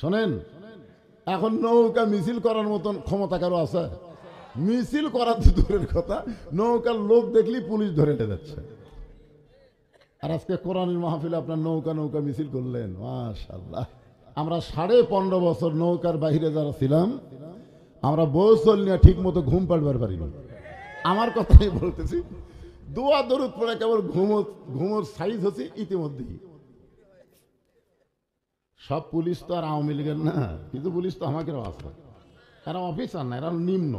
শোনেন, এখন নৌকা মিছিল করার মতন ক্ষমতা কারো আছে? মিছিল করার তো দূরের কথা, নৌকার লোক দেখলি পুলিশ ধরে নিয়ে যাচ্ছে। আর আজকে কোরআনের মাহফিলে আপনার নৌকা নৌকা মিছিল করলেন, মাশাআল্লাহ। আমরা 15.5 বছর নৌকার বাইরে যারা ছিলাম, আমরা বৌসল নিয়ে ঠিক মতো ঘুম পাড়বার পারিনি। আমার কথাই বলতেছি, দোয়া দরুদ পড়ে কেবল ঘুমোর সাইজ হচ্ছে ইতিমধ্যেই। সব পুলিশ তো আর আওয়ামী লীগের না, কিন্তু পুলিশ তো আমাকেও আছে। এরা অফিসার না, এরা নিম্ন।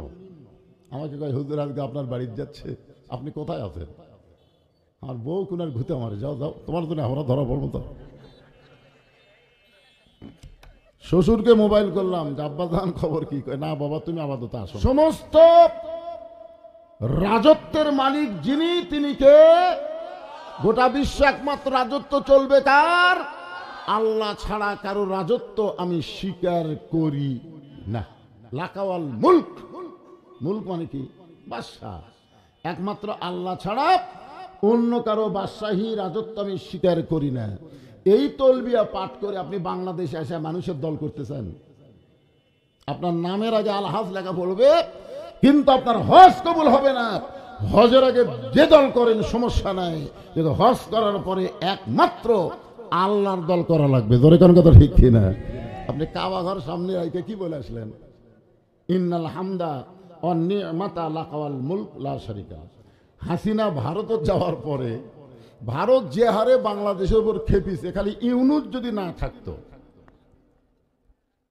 আমাকে কয়, হুজুর আজকে আপনার বাড়িতে যাচ্ছে, আপনি কোথায় আছেন? আমার বউ কোনার ঘুতে মারে, যাও যাও, তোমার জন্য আমরা ধরা পড়বো। তো শ্বশুরকে মোবাইল করলাম, আব্বা জান খবর কি? কয়, না বাবা তুমি আপাতত আসো। সমস্ত রাজত্বের মালিক যিনি, তিনি কে? গোটা বিশ্ব একমাত্র রাজত্ব চলবে কার? আল্লাহ ছাড়া কারো রাজত্ব আমি স্বীকার করি না। লাকাওয়াল মুলক, মুলক মানে কি? বাদশাহ। একমাত্র আল্লাহ ছাড়া অন্য কারো বাদশাহী রাজত্ব আমি স্বীকার করি না। এই তলবিয়া পাঠ করে আপনি বাংলাদেশে এসে মানুষের দল করতেছেন। আপনার নামের আগে আলহাজ লেখা পড়বে, কিন্তু আপনার হজ কবুল হবে না। হজের আগে যে দল করেন সমস্যা নাই, কিন্তু হজ করার পরে একমাত্র আল্লাহর দল করা লাগবে। ধরে কোন কথা ঠিক কিনা? আপনি কাবা ঘর সামনে রাইতে কি বলে আসলেন? ইন্নাল হামদা ওয়ান নি'মাতা লাকাওয়াল মুলক লা শারিকা। হাসিনা ভারত যাওয়ার পরে ভারত যে হারে বাংলাদেশের উপর খেপিছে, খালি ইউনুস যদি না থাকতো।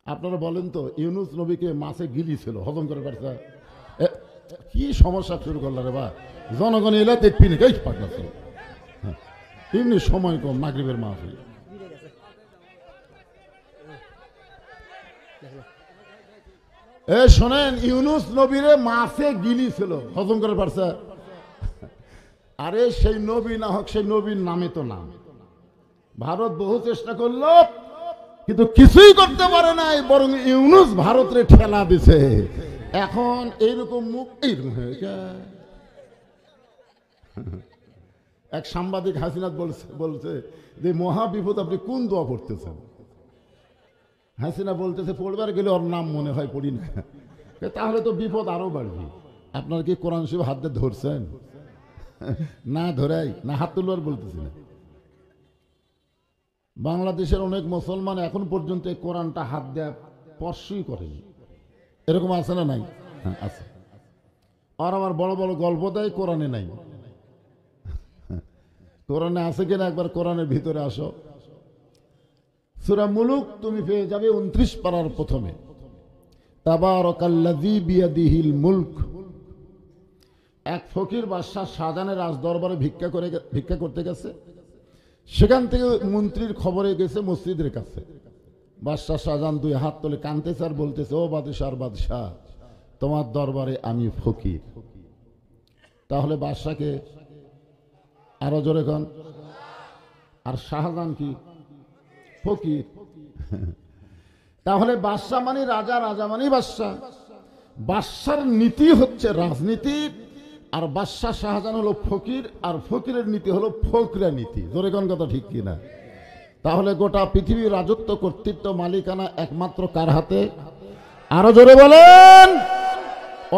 আপনারা বলেন তো, ইউনুস নবীকে মাছে গিলিছিল, হজম করে পারছে? কি সমস্যা শুরু করল রে বা? জনগণ এলা দেখবি না, এই পাটনা ছিল। হ্যাঁ, এমনি সময় কম, মাগরিবের মাহফিল। শোনেন, ইউনুস নবীরে মাছে গিলিছিল, হজম করে পারছে? আরে সেই নবী না হোক, সেই নবীর নামে তো নাম। ভারত বহু চেষ্টা করলো, কিন্তু কিছুই করতে পারে নাই, বরং ইউনুস ভারতরে ঠেলা দিছে। এখন এইরকম মুখ এইরকম হয়ে যায়। এক সাংবাদিক হাসিনাত বলছে যে মহা বিপদ, আপনি কোন দোয়া পড়তেছেন? হাসিনা বলতেছে, পড়বার গেলে ওর নাম মনে হয় পড়ি না। তাহলে তো বিপদ আরো বাড়বে। আপনার কি কোরআন শরীফ হাত দিয়ে ধরছেন? না ধরাই না, হাত তুলবার বলতেছি না। বাংলাদেশের অনেক মুসলমান এখন পর্যন্ত এই কোরআনটা হাত দেয়া স্পর্শই করেনি। এরকম আছে না নাই? হ্যাঁ আছে। আর আমার বড় বড় গল্প দেয়, কোরআনে নাই। কোরআনে আছে কিনা একবার কোরআনের ভিতরে আসো। সূরা মুলুক তুমি পেয়ে যাবে 29 পারার প্রথমে। তাবারাকাল্লাযী বিয়াদিহিল মুলক। এক ফকির বাদশাহ শাহজাহানের রাজ দরবারে ভিক্ষা করতে গেছে। সেখান থেকে মন্ত্রীর খবরে গেছে মসজিদের কাছে। বাদশাহ শাহজাহান 2 হাত তুলে কাঁদতেছে আর বলতেছে, ও বাদশাহ, তোমার দরবারে আমি ফকির। তাহলে বাদশাকে আরো জোরে কন। আর শাহজাহান কি? ফকির। তাহলে বাদশাহ মানে রাজা, রাজা মানে বাদশাহ। বাদশার নীতি হচ্ছে রাজনীতি, আর বাদশাহ শাহজাহান হলো ফকির, আর ফকিরের নীতি হলো ফকরা নীতি। জোরে কোন কথা ঠিক কিনা? তাহলে গোটা পৃথিবীর রাজত্ব, কর্তৃত্ব, মালিকানা একমাত্র কার হাতে? আরো জোরে বলেন।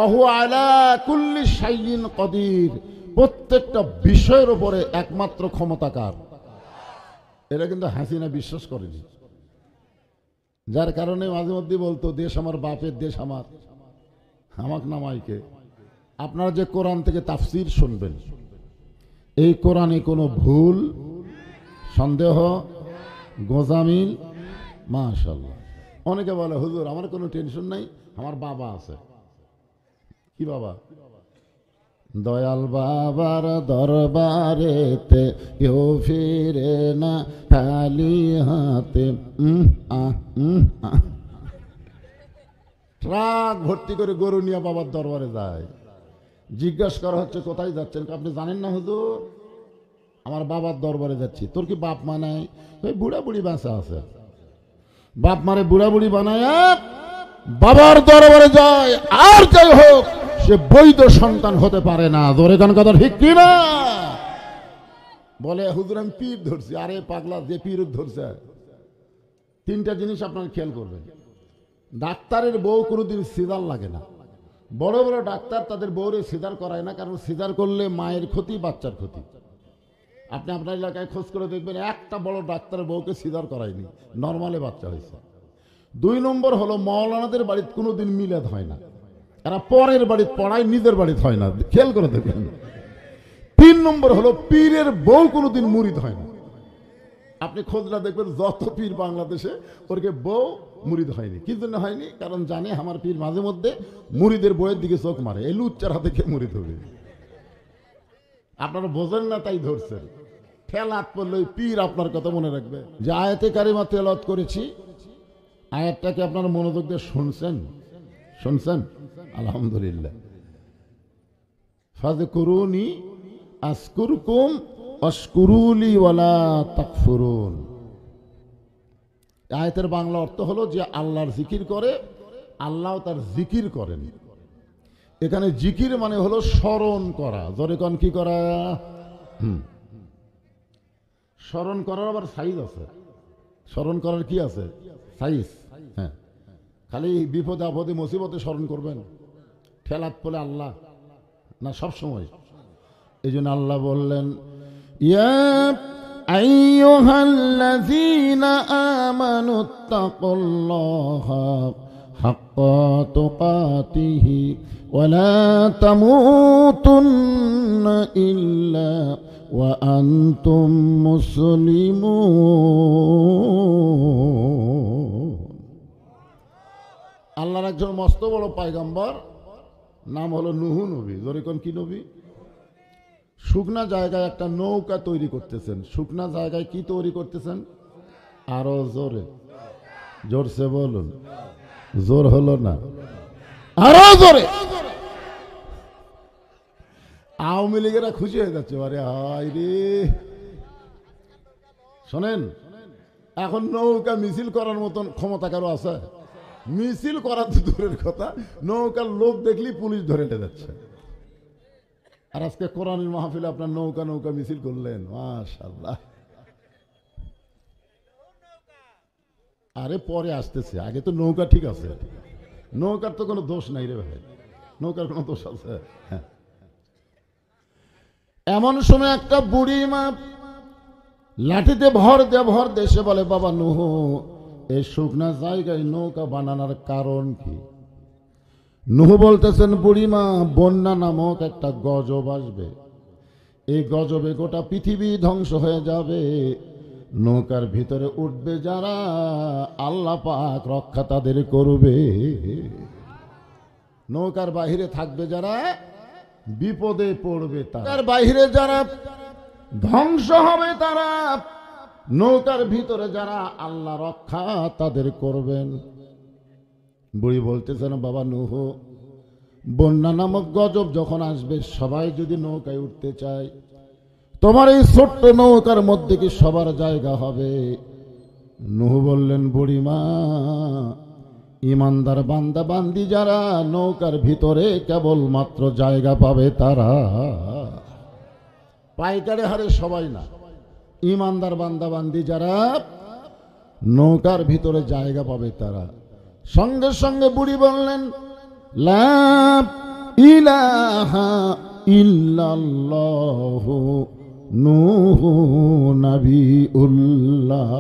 ওহু আলা কুল্লি শাইইন কদির। প্রত্যেকটা বিষয়ের উপরে একমাত্র ক্ষমতা কার? এটা কিন্তু হাসিনা বিশ্বাস করেনি। যার কারণে মাঝে মধ্যে বলতো, দেশ আমার বাপের দেশ, আমাকে নামাইকে। আপনারা যে কোরআন থেকে তাফসির শুনবেন, এই কোরআনে কোনো ভুল, সন্দেহ, গোজামিল, মাশাআল্লাহ। অনেকে বলে, হুজুর আমার কোনো টেনশন নাই, আমার বাবা আছে। কি বাবা? দয়াল বাবার দরবারেতে কেউ ফিরে না খালি হাতে। ট্রাক ভর্তি করে গরু নিয়ে বাবার দরবারে যায়। জিজ্ঞাসা করা হচ্ছে, কোথায় যাচ্ছেন? আপনি জানেন না হুজুর, আমার বাবার দরবারে যাচ্ছি। তোর কি বাপ মা নাই? ওই বুড়া বুড়ি বাঁচা আছে। বাপ মারে বুড়া বুড়ি বানায় বাবার দরবারে যায়, আর যাই হোক সে বৈধ সন্তান হতে পারে না। জোরে গান কথা ঠিক কি না? বলে, হুজুর আমি পীর ধরছি। আরে পাগলা, যে পীর ধরছে তিনটা জিনিস আপনার খেয়াল করবেন। ডাক্তারের বউ কোনোদিন সিজার লাগে না। বড় বড় ডাক্তার তাদের বউরে সিজার করায় না, কারণ সিজার করলে মায়ের ক্ষতি, বাচ্চার ক্ষতি। আপনি আপনার এলাকায় খোঁজ করে দেখবেন একটা বড় ডাক্তারের বউকে সিজার করায়নি, নর্মালে বাচ্চা হয়েছে। 2 নম্বর হলো মৌলানাদের বাড়িতে কোনোদিন মিলাদ হয় না, এরা পরের বাড়িতে পড়ায়, নিজের বাড়িতে হয় না, খেয়াল করে দেখবেন। 3 নম্বর হলো পীরের বউ কোনোদিন মুরিদ হয় না। আপনি খোঁজটা দেখবেন যত পীর বাংলাদেশে ওরকে বউ মুরিদ হয়নি। কি জন্য হয়নি? কারণ জানে আমার পীর মাঝে মধ্যে মুরিদের বইয়ের দিকে চোখ মারে, এই লুচ্চার হাতে কে মুরিদ হবে। আপনারা বোঝেন না তাই ধরছেন, ঠেলাত পড়লে ওই পীর আপনার কথা মনে রাখবে। যে আয়াতে কারিমা তেলাওয়াত করেছি, আয়াতটাকে আপনারা মনোযোগ দিয়ে শুনছেন? শুনছেন? আলহামদুলিল্লাহ। ফাযকুরুনি আযকুরকুম ওয়াশকুরুলি ওয়ালা তাকফুরুন। আয়াতের বাংলা অর্থ হলো যে আল্লাহর জিকির করে, আল্লাহ তার জিকির করেন। এখানে জিকির মানে হলো স্মরণ করা। জোরে কোন কি করা? স্মরণ করার আবার সাইজ আছে। স্মরণ করার কি আছে? সাইজ। হ্যাঁ, খালি বিপদে আপদে মুসিবতে স্মরণ করবেন, ঠেলাত পড়লে আল্লাহ না, সব সময়। এই জন্য আল্লাহ বললেন, ইয়া আইয়ুহাল্লাযীনা আমানুত্তাকুল্লাহা হাক্কা তুকাতিহি ওয়া লা তামুতুন্না ইল্লা ওয়া আনতুম মুসলিমুন। আল্লাহর একজন মস্ত বড় পয়গম্বর, নাম হলো নূহ নবী। জোরে কোন কি নবী? শুকনা জায়গায় একটা নৌকা তৈরি করতেছেন। শুকনা জায়গায় কি তৈরি করতেছেন? আরো জোরে, জোরসে বলুন। জোর হলো না, আরো জোরে। আওয়ামী লীগেরা খুশি হয়ে যাচ্ছে, আরে হায় রে। শোনেন, এখন নৌকা মিছিল করার মতন ক্ষমতা কারো আছে? মিছিল করা তো দূরের কথা, নৌকার লোক দেখলি পুলিশ ধরে যাচ্ছে। আর আজকে কোরআনের মাহফিলে আপনার নৌকা নৌকা মিছিল করলেন, মাশাআল্লাহ। আরে পরে আসতেছে, আগে তো নৌকা ঠিক আছে। নৌকার তো কোনো দোষ নাই রে ভাই, নৌকার কোনো দোষ আছে? হ্যাঁ। এমন সময় একটা বুড়ি মা লাঠিতে ভর দেশে বলে, বাবা নূহ, এই শুকনা জায়গায় নৌকা বানানোর কারণ কি? নূহ বলতেছেন, বুড়িমা, বন্যা নামক একটা গজব আসবে, এই গজবে গোটা পৃথিবী ধ্বংস হয়ে যাবে। নৌকার ভিতরে উঠবে যারা, আল্লাহ পাক রক্ষা তাদের করবে। নৌকার বাহিরে থাকবে যারা, বিপদে পড়বে তারা। বাহিরে যারা ধ্বংস হবে তারা, নৌকার ভিতরে যারা, আল্লাহ রক্ষা তাদের করবেন। বুড়ি বলতেছেন, বাবা নূহ, বন্যা নামক গজব যখন আসবে, সবাই যদি নৌকায় উঠতে চায়, তোমার এই ছোট্ট নৌকার মধ্যে কি সবার জায়গা হবে? নূহ বললেন, বুড়িমা, ইমানদার বান্দা বান্দি যারা নৌকার ভিতরে কেবলমাত্র জায়গা পাবে তারা, পাইকারে হারে সবাই না। ইমানদার বান্দা বান্দি যারা নৌকার ভিতরে জায়গা পাবে তারা। সঙ্গে সঙ্গে বুড়ি বললেন, লা ইলাহা ইল্লাল্লাহু নূহ নবিউল্লাহ।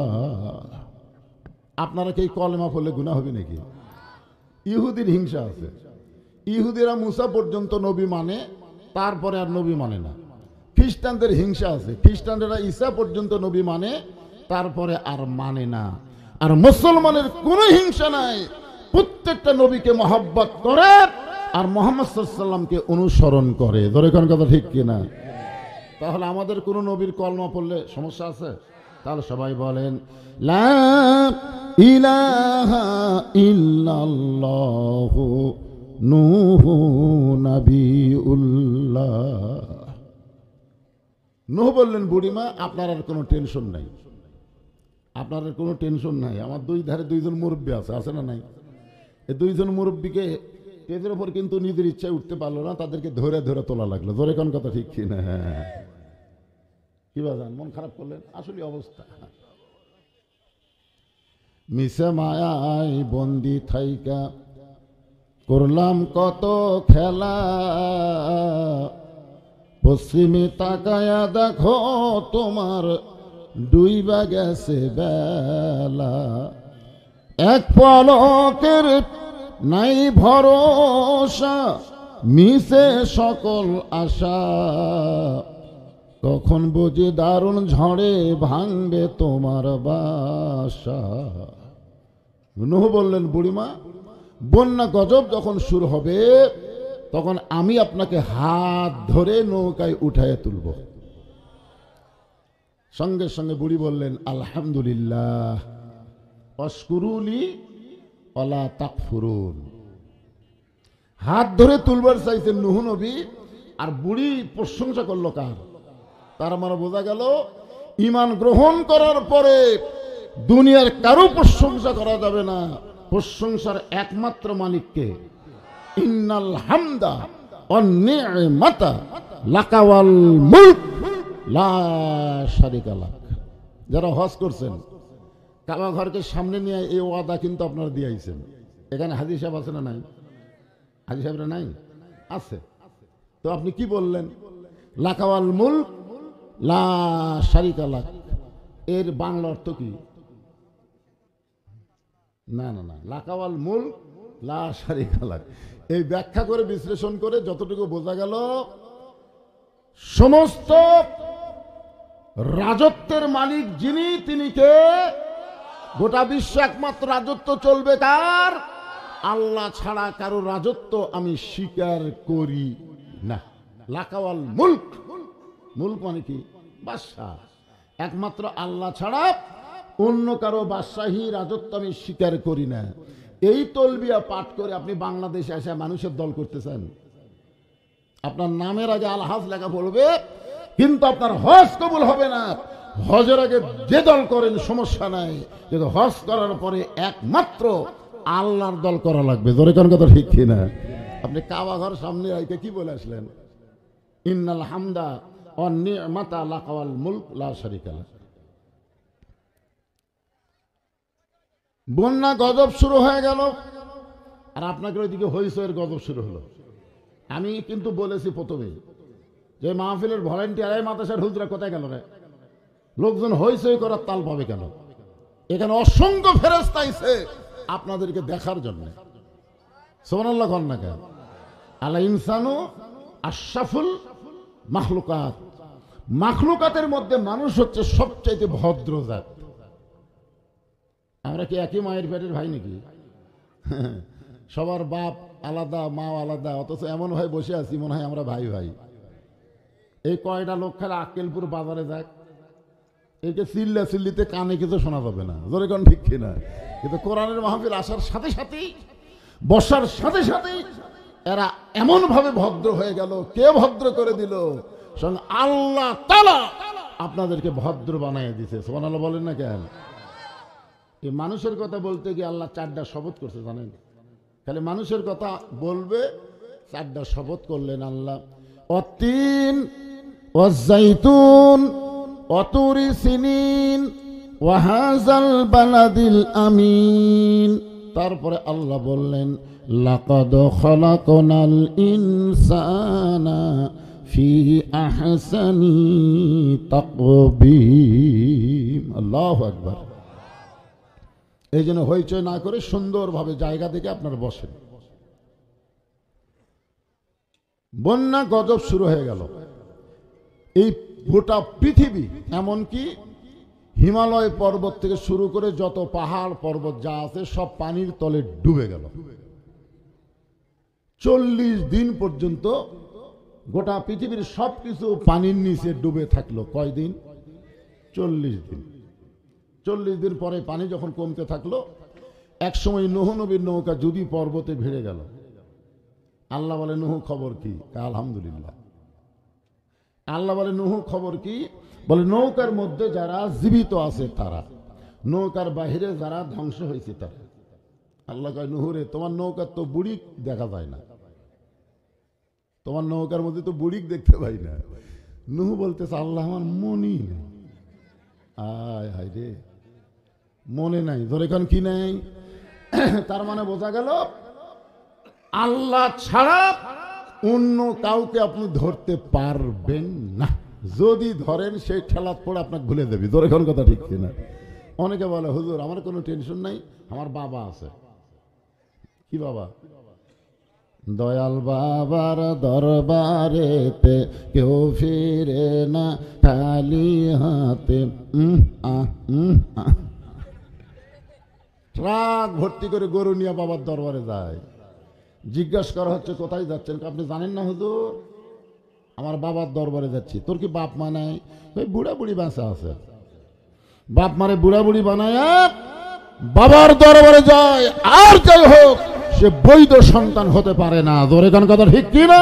আপনারা কি কলেমা পড়লে গুনাহ হবে নাকি? ইহুদির হিংসা আছে। ইহুদিরা মুসা পর্যন্ত নবী মানে, তারপরে আর নবী মানে না। খ্রিস্টানদের হিংসা আছে, খ্রিস্টানরা ঈসা পর্যন্ত নবী মানে, তারপরে আর মানে না। আর মুসলমানের কোনো হিংসা নাই, প্রত্যেকটা নবীকে মহব্বত করে আর মুহাম্মদ সাল্লাল্লাহু আলাইহি ওয়াসাল্লামকে অনুসরণ করে। ধরে কোন কথা ঠিক কিনা? তাহলে আমাদের কোন নবীর কলমা পড়লে সমস্যা আছে? তাহলে সবাই বলেন, লা ইলাহা ইল্লাল্লাহু নূহ নবিউল্লাহ। নূহ বললেন, বুড়িমা, আপনার আর কোনো টেনশন নাই, আপনার আর কোনো টেনশন নাই। আমার দুই ধারে দুইজন মুরব্বী আছে, আছে না নাই? এই দুইজন মুরব্বীকে তেজের ওপর কিন্তু নিজের ইচ্ছায় উঠতে পারলো না, তাদেরকে ধরে ধরে তোলা লাগলো। ধরে কোন কথা ঠিক কিনা? কি বাজান, মন খারাপ করলেন? আসলে অবস্থা। মিশে মায়ায় বন্দি থাইকা করলাম কত খেলা, পশ্চিমে তাকায়া দেখো তোমার ডুইবা গেছে বেলা। এক পলকের নাই ভরসা, মিশে সকল আশা, কখন বুঝি দারুণ ঝড়ে ভাঙবে তোমার বাসা। নূহ বললেন, বুড়িমা বন্যা গজব যখন শুরু হবে তখন আমি আপনাকে হাত ধরে নৌকায় উঠায় তুলব। সঙ্গে সঙ্গে বুড়ি বললেন, আলহামদুলিল্লাহ, অশকুরুলি ওয়ালা তাকফুরুন। হাত ধরে তুলবার চাইছেন নূহ নবী, আর বুড়ি প্রশংসা করলো কার? তার মানে বোঝা গেল ঈমান গ্রহণ করার পরে দুনিয়ার কারো প্রশংসা করা যাবে না, প্রশংসার একমাত্র মালিককে। ইন্নাল হামদা ওয়ান নি'মাতা লাকা ওয়াল মুলক লা শারিকা লাক। যারা হজ করছেন কাবা ঘরকে সামনে নিয়ে এই ওয়াদা কিন্তু আপনারা দিয়ে আইছেন। এখানে হাজী সাহেব আছে না নাই? হাজী সাহেবরা নাই? আছে। তো আপনি কি বললেন? লাকা ওয়াল মুলক লা শারিকা লাক, এর বাংলা অর্থ কি? না না না, লাকা ওয়াল মুলক লা শারিকা লাক। এই ব্যাখ্যা করে বিশ্লেষণ করে যতটুকু বোঝা গেল, সমস্ত রাজত্বের মালিক যিনি, তিনি কে? গোটা বিশ্ব একমাত্র রাজত্ব চলবে কার? আল্লাহ ছাড়া কারো রাজত্ব আমি স্বীকার করি না। লাকা ওয়াল মুলক, মুলক মানে কি? বাদশাহ। একমাত্র আল্লাহ ছাড়া অন্য কারো বাদশাহী রাজত্ব আমি স্বীকার করি না। এই তলবিয়া পাঠ করে আপনি বাংলাদেশে এসে মানুষের দল করতেছেন। আপনার নামের আগে আলহাজ লেখা পড়বে, কিন্তু আপনার হজ কবুল হবে না। হজের আগে যে দল করেন সমস্যা নাই, কিন্তু হজ করার পরে একমাত্র আল্লাহর দল করা লাগবে। জোরে কোন কথা ঠিক কিনা? আপনি কাবা ঘর সামনে আইকে কি বলে আসলেন? ইন্নাল হামদা ওয়ান নি'মাতা লাকা ওয়াল মুলক লা শারিকা লাক। বন্যা গজব শুরু হয়ে গেল, আর আপনাকে ওইদিকে হইচয়ের গজব শুরু হলো। আমি কিন্তু বলেছি প্রথমে যে মাহফিলের ভলেন্টিয়ার, এই মাদ্রাসার হুজরা কোথায় গেল রে? লোকজন হইচই করার তাল পাবে কেন? এখানে অসংখ্য ফেরেশতা আইছে আপনাদেরকে দেখার জন্য। সুবহানাল্লাহ কোন না কেন? আলা ইনসানু আশরাফুল মাখলুকাত। মাখলুকাতের মধ্যে মানুষ হচ্ছে সবচাইতে ভদ্র জাত। আমরা কি একই মায়ের পেটের ভাই নাকি? সবার বাপ আলাদা, মা আলাদা, অথচ এমন ভাই বসে আছি মনে হয় আমরা ভাই ভাই। এই কয়টা লোক খেলে আক্কেলপুর বাজারে যাক, একে চিল্লা চিল্লিতে কানে কিছু শোনা যাবে না। জোরে কোন ঠিক কিনা? কিন্তু কোরআনের মাহফিল আসার সাথে সাথেই, বসার সাথে সাথেই এরা এমন ভাবে ভদ্র হয়ে গেল। কে ভদ্র করে দিল? স্বয়ং আল্লাহ তাআলা আপনাদেরকে ভদ্র বানায় দিয়েছে। সুবহানাল্লাহ বলেন না কেন? এই মানুষের কথা বলতে গিয়ে আল্লাহ 4টা শপথ করছে জানেন? খালি মানুষের কথা বলবে 4টা শপথ করলেন আল্লাহ। অতীন ওয়াজাইতুন ওয়াতুরি সিনিন ওয়াহাজাল বালাদিল আমিন। তারপরে আল্লাহ বললেন, লাকাদ খালাকনাল ইনসানা ফি আহসানি তাকবীম। আল্লাহু আকবার। এই জন্য হইচই না করে সুন্দরভাবে জায়গা থেকে আপনারা বসেন। বন্যা গজব শুরু হয়ে গেল। এই গোটা পৃথিবী, এমনকি হিমালয় পর্বত থেকে শুরু করে যত পাহাড় পর্বত যা আছে সব পানির তলে ডুবে গেল। 40 দিন পর্যন্ত গোটা পৃথিবীর সবকিছু পানির নিচে ডুবে থাকলো। কয়দিন? 40 দিন। 40 দিন পরে পানি যখন কমতে থাকলো, এক সময় নূহ নবীর নৌকা যদি পর্বতে ভিড়ে গেল। আল্লাহ বলে, নূহ খবর কি? আলহামদুলিল্লাহ। আল্লাহ বলে, নূহ খবর কি? বলে, নৌকার মধ্যে যারা জীবিত আছে তারা, নৌকার বাহিরে যারা ধ্বংস হয়েছে তারা। আল্লাহ কয়, নূহ রে, তোমার নৌকার তো বুড়ি দেখা যায় না, তোমার নৌকার মধ্যে তো বুড়ি দেখতে পাই না। নূহ বলতেছে, আল্লাহ আমার মনই নেই। আয় হায় রে, মনে নাই, ধরে এখন কি নেই? তার মানে বোঝা গেল আল্লাহ ছাড়া অন্য কাউকে আপনি ধরতে পারবেন না। যদি ধরেন সেই ঠেলাত পড়ে আপনাকে ভুলে দেবে। ধরে এখন কথা ঠিক কিনা? অনেকে বলে হুজুর আমার কোনো টেনশন নাই, আমার বাবা আছে। কি বাবা? দয়াল বাবার দরবারেতে কেউ ফিরে না খালি হাতে। ট্রাক ভর্তি করে গরু নিয়ে বাবার দরবারে যায়। জিজ্ঞাসা করা হচ্ছে কোথায় যাচ্ছেন? আপনি জানেন না হুজুর, আমার বাবার দরবারে যাচ্ছি। তোর কি বাপ মা নাই? ওই বুড়া বুড়ি বাঁচা আছে। বাপ মারে বুড়া বুড়ি বানায় বাবার দরবারে যায়, আর যাই হোক সে বৈধ সন্তান হতে পারে না। জোরে গান কথা ঠিক কি না?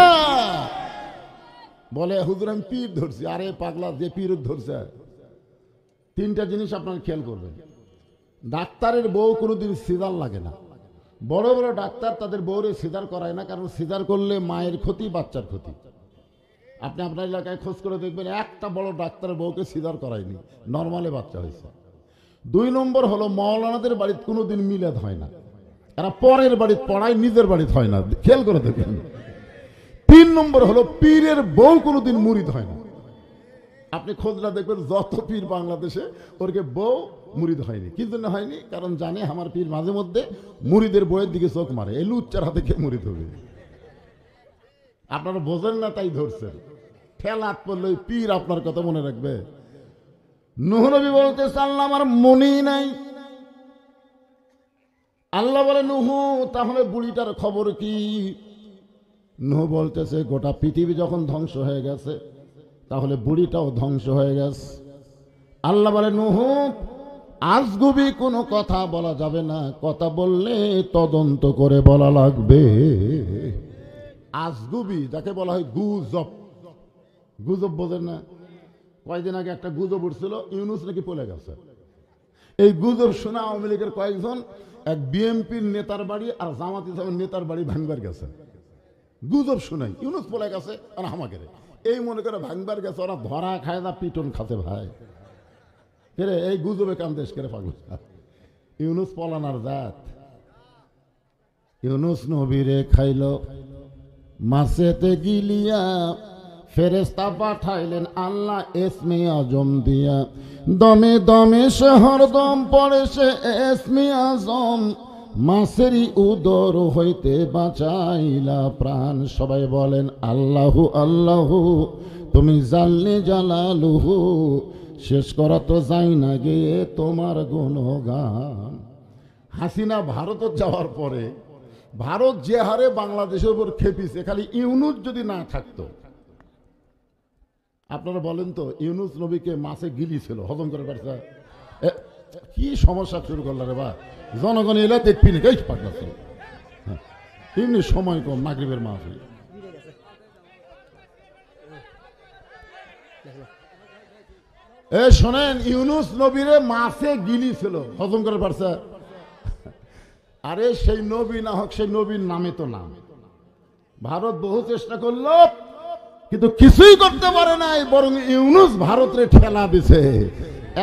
বলে হুজুর আমি পীর ধরছি। আরে পাগলা, যে পীর ধরছে, তিনটা জিনিস আপনার খেয়াল করবেন। ডাক্তারের বউ কোনোদিন সিজার লাগে না। বড় বড় ডাক্তার তাদের বউরে সিজার করায় না, কারণ সিজার করলে মায়ের ক্ষতি, বাচ্চার ক্ষতি। আপনি আপনার এলাকায় খোঁজ করে দেখবেন একটা বড় ডাক্তারের বউকে সিজার করায়নি, নর্মালে বাচ্চা হয়েছে। 2 নম্বর হলো মৌলানাদের বাড়িতে কোনোদিন মিলাদ হয় না, এরা পরের বাড়িতে পড়ায়, নিজের বাড়িতে হয় না, খেয়াল করে দেখবেন। 3 নম্বর হলো পীরের বউ কোনোদিন মুরিদ হয় না। আপনি খোঁজলা দেখবেন যত পীর বাংলাদেশে, ওরকে বউ মুরিদ হয়নি। কি জন্য হয়নি? কারণ জানে আমার পীর মাঝে মধ্যে মুরিদের বইয়ের দিকে চোখ মারে, এই লুচ্চার হাতে কে মুরিদ হবে। আপনারা বোঝেন না তাই ধরছেন। ঠেলাত পড়লে ওই পীর আপনার কথা মনে রাখবে? নূহ নবী বলতে আল্লাহ আমার মনেই নাই। আল্লাহ বলে নূহ তাহলে বুড়িটার খবর কি? নূহ বলতেছে গোটা পৃথিবী যখন ধ্বংস হয়ে গেছে, তাহলে বুড়িটাও ধ্বংস হয়ে গেছে। আল্লাহ বলে নূহ আজগুবি কোনো কথা বলা যাবে না, কথা বললে তদন্ত করে বলা লাগবে। আজগুবি যাকে বলা হয় গুজব। গুজব বোঝেন না? কয়েকদিন আগে একটা গুজব উঠছিল, ইউনুস নাকি পলে গেছে। এই গুজব শোনা আওয়ামী লীগের কয়েকজন এক বিএনপির নেতার বাড়ি আর জামাত ইসলামের নেতার বাড়ি ভাঙবার গেছে। গুজব শোনাই ইউনুস পলে গেছে আর আমাকে এই মনে করে ভাঙবার গেছে। ওরা ধরা খায় না, পিটন খাতে ভাই। রে এই গুজবে কাম দেশ করে পাগল। ইউনুস পলানার জাত। ইউনুস নবীরে খাইল মাছেতে গিলিয়া, ফেরেশতা পাঠাইলেন আল্লাহ এসমে আজম দিয়া। দমে দমে সে হরদম পড়ে সে এসমে আজম, মাছেরই উদর হইতে বাঁচাইলা প্রাণ। সবাই বলেন আল্লাহু আল্লাহু, তুমি জানলে জালালুহু, শেষ করা তো যাই না গিয়ে তোমার গুণগান। হাসিনা ভারত যাওয়ার পরে ভারত যে হারে বাংলাদেশের উপর খেপিছে, খালি ইউনুস যদি না থাকতো। আপনারা বলেন তো, ইউনুস নবীকে মাছে গিলিছিল, হজম করে পারছে? কি সমস্যা শুরু করলো রে বা? জনগণ এলা দেখবি না, এই পাগলা ছিল। এমনি সময় কম, মাগরিবের মাহফিল। শোনেন, ইউনুস নবীরে মাছে গিলিছিল, হজম করে পারছে? আরে সেই নবী না হোক, সেই নবীর নামে তো নাম। ভারত বহু চেষ্টা করলো কিন্তু কিছুই করতে পারে নাই, বরং ইউনুস ভারতের ঠেলা দিছে।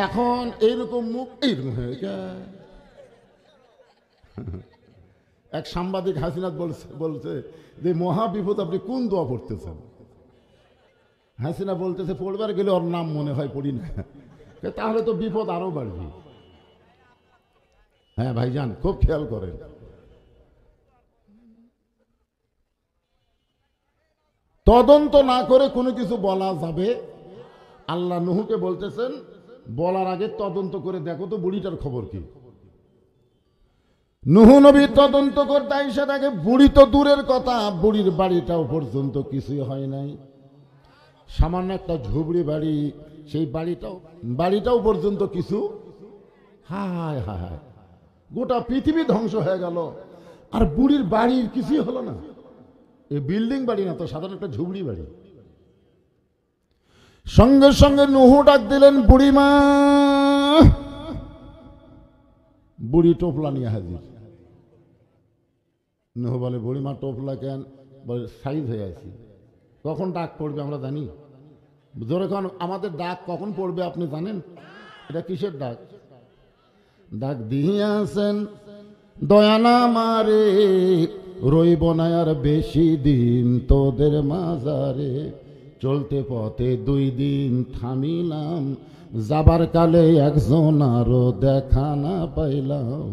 এখন এইরকম মুখ এইরকম হয়ে যায়। এক সাংবাদিক হাসিনাত বলছে যে মহা বিপদ, আপনি কোন দোয়া পড়তেছেন? হাসিনা বলতেছে পড়বার গেলে ওর নাম মনে হয় পড়ি না। তাহলে তো বিপদ আরো বাড়বে। হ্যাঁ ভাইজান, খুব খেয়াল করেন। তদন্ত না করে কোনো কিছু বলা যাবে? আল্লাহ নূহকে বলতেছেন বলার আগে তদন্ত করে দেখো তো বুড়িটার খবর কি। নূহ নবী তদন্ত করতে আইসা তাকে, বুড়ি তো দূরের কথা, বুড়ির বাড়িটাও পর্যন্ত কিছুই হয় নাই। সামান্য একটা ঝুবড়ি বাড়ি, সেই বাড়িটাও পর্যন্ত কিছু। হায় হায় হায়, গোটা পৃথিবী ধ্বংস হয়ে গেল, আর বুড়ির বাড়ির কিছুই হলো না। এই বিল্ডিং বাড়ি না তো, সাধারণ একটা ঝুবড়ি বাড়ি। সঙ্গে সঙ্গে নূহ ডাক দিলেন বুড়িমা। বুড়ি টোপলা নিয়ে হাজির। নূহ বলে বুড়িমা টোপলা কেন? বলে সাইজ হয়ে আছি। কখন ডাক পড়বে আমরা জানি? যখন আমাদের ডাক কখন পড়বে আপনি জানেন? এটা কিসের ডাক? ডাক দিয়াছেন দয়া না মারে, রইব না আর বেশি দিন তোদের মাজারে। চলতে পথে 2 দিন থামিলাম, যাবার কালে একজন আরো দেখা না পাইলাম।